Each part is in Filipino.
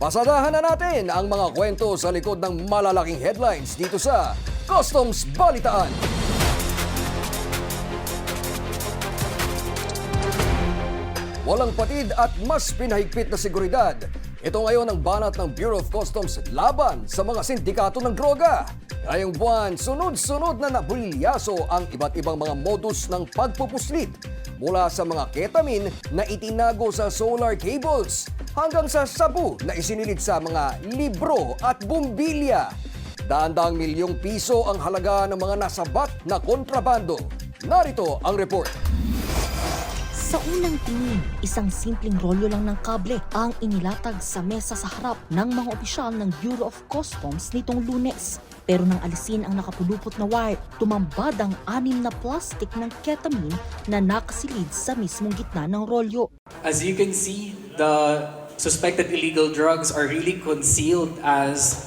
Pasadahan na natin ang mga kwento sa likod ng malalaking headlines dito sa Customs Balitaan. Walang patid at mas pinahigpit na seguridad. Ito ngayon ang banat ng Bureau of Customs laban sa mga sindikato ng droga. Ngayong buwan, sunod-sunod na nabulyaso ang iba't ibang mga modus ng pagpupuslit. Mula sa mga ketamine na itinago sa solar cables hanggang sa sabu na isinilid sa mga libro at bumbilya. Daan-daang milyong piso ang halaga ng mga nasabat na kontrabando. Narito ang report. Sa unang tingin, isang simpleng rolyo lang ng kable ang inilatag sa mesa sa harap ng mga opisyal ng Bureau of Customs nitong Lunes. Pero nang alisin ang nakapulupot na wire, tumambad ang 6 na plastic ng ketamine na nakasilid sa mismong gitna ng rolyo. As you can see, the suspected illegal drugs are really concealed as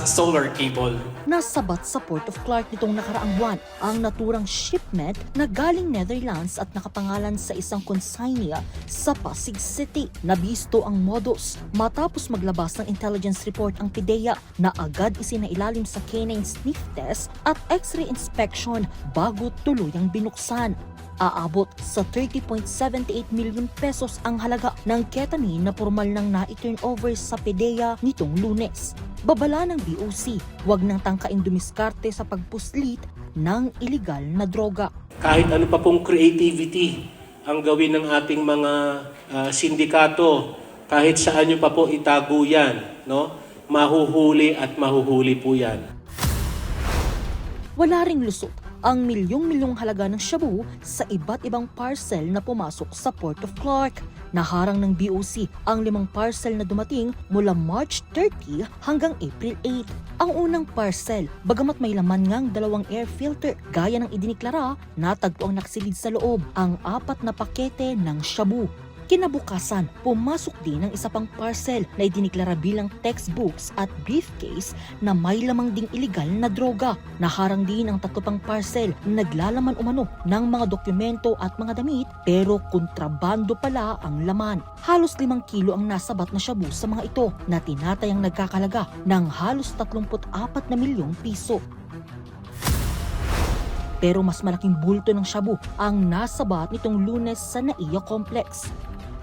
solar cable. Nasabat sa Port of Clark nitong nakaraang buwan ang naturang shipment na galing Netherlands at nakapangalan sa isang consignee sa Pasig City. Nabisto ang modus matapos maglabas ng intelligence report ang PIDEA na agad isinailalim sa canine sniff test at x-ray inspection bago tuluyang binuksan. Aabot sa 30.78 million pesos ang halaga ng ketamine na formal nang na-turn over sa PIDEA nitong Lunes. Babala ng BOC, huwag nang tangkaing dumiskarte sa pagpuslit ng iligal na droga. Kahit ano pa pong creativity ang gawin ng ating mga sindikato, kahit saan nyo pa po itago yan, no? Mahuhuli at mahuhuli po yan. Wala ring lusot ang milyong-milyong halaga ng shabu sa iba't ibang parcel na pumasok sa Port of Clark. Naharang ng BOC ang 5 parcel na dumating mula March 30 hanggang April 8. Ang unang parcel, bagamat may laman ngang 2 air filter, gaya ng idiniklara, natagpo ang nakasilid sa loob ang 4 na pakete ng shabu. Kinabukasan, pumasok din ang isa pang parcel na idiniklara bilang textbooks at briefcase na may lamang ding iligal na droga. Naharang din ang 3 pang parcel na naglalaman umano ng mga dokumento at mga damit pero kontrabando pala ang laman. Halos 5 kilo ang nasabat na shabu sa mga ito na tinatayang nagkakalaga ng halos 34 na milyong piso. Pero mas malaking bulto ng shabu ang nasabat nitong Lunes sa NAIA Complex.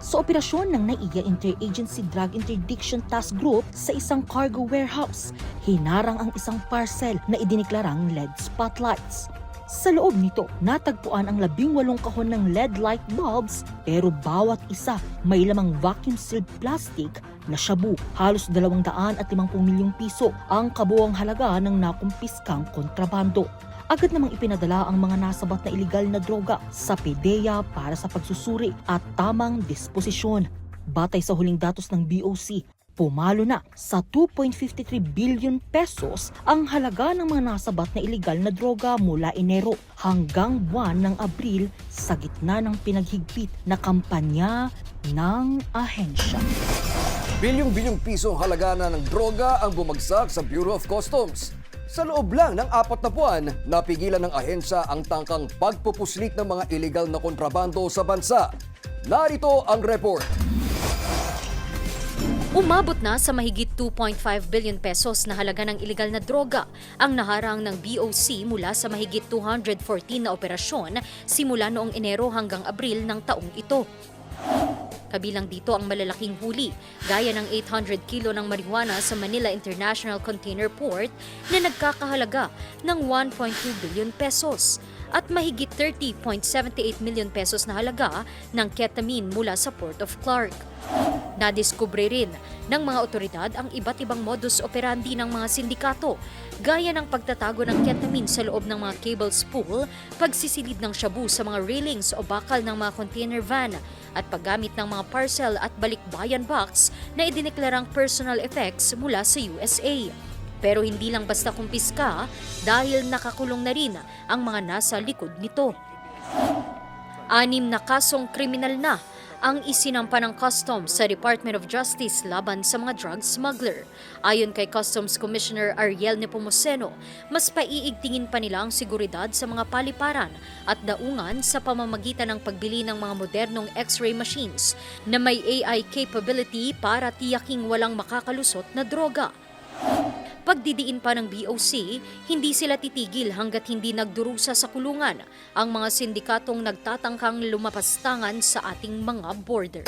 Sa operasyon ng NAIA Interagency Drug Interdiction Task Group sa isang cargo warehouse, hinarang ang isang parcel na idiniklarang LED spotlights. Sa loob nito, natagpuan ang 18 kahon ng LED light bulbs pero bawat isa may lamang vacuum-sealed plastic na shabu. Halos 250 milyong piso ang kabuuang halaga ng nakumpiskang kontrabando. Agad namang ipinadala ang mga nasabat na iligal na droga sa PIDEA para sa pagsusuri at tamang disposisyon. Batay sa huling datos ng BOC, pumalo na sa 2.53 billion pesos ang halaga ng mga nasabat na iligal na droga mula Enero hanggang buwan ng Abril sa gitna ng pinaghigpit na kampanya ng ahensya. Bilyong-bilyong piso ang halaga na ng droga ang bumagsak sa Bureau of Customs. Sa loob lang ng 4 na buwan, napigilan ng ahensya ang tangkang pagpupuslit ng mga iligal na kontrabando sa bansa. Narito ang report. Umabot na sa mahigit 2.5 billion pesos na halaga ng iligal na droga ang naharang ng BOC mula sa mahigit 214 na operasyon simula noong Enero hanggang Abril ng taong ito. Kabilang dito ang malalaking huli, gaya ng 800 kilo ng marijuana sa Manila International Container Port na nagkakahalaga ng 1.2 billion pesos at mahigit 30.78 million pesos na halaga ng ketamine mula sa Port of Clark. Nadiskubre rin ng mga otoridad ang iba't ibang modus operandi ng mga sindikato, gaya ng pagtatago ng ketamine sa loob ng mga cable spool, pagsisilid ng shabu sa mga railings o bakal ng mga container van, at paggamit ng mga parcel at balikbayan box na idineklarang personal effects mula sa USA. Pero hindi lang basta kumpiska dahil nakakulong na rin ang mga nasa likod nito. 6 na kasong kriminal na ang isinampa ng Customs sa Department of Justice laban sa mga drug smuggler. Ayon kay Customs Commissioner Ariel Nepomuceno, mas paiigtingin pa nila ang seguridad sa mga paliparan at daungan sa pamamagitan ng pagbili ng mga modernong X-ray machines na may AI capability para tiyaking walang makakalusot na droga. Pagdidiin pa ng BOC, hindi sila titigil hanggat hindi nagdurusa sa kulungan ang mga sindikatong nagtatangkang lumapastangan sa ating mga border.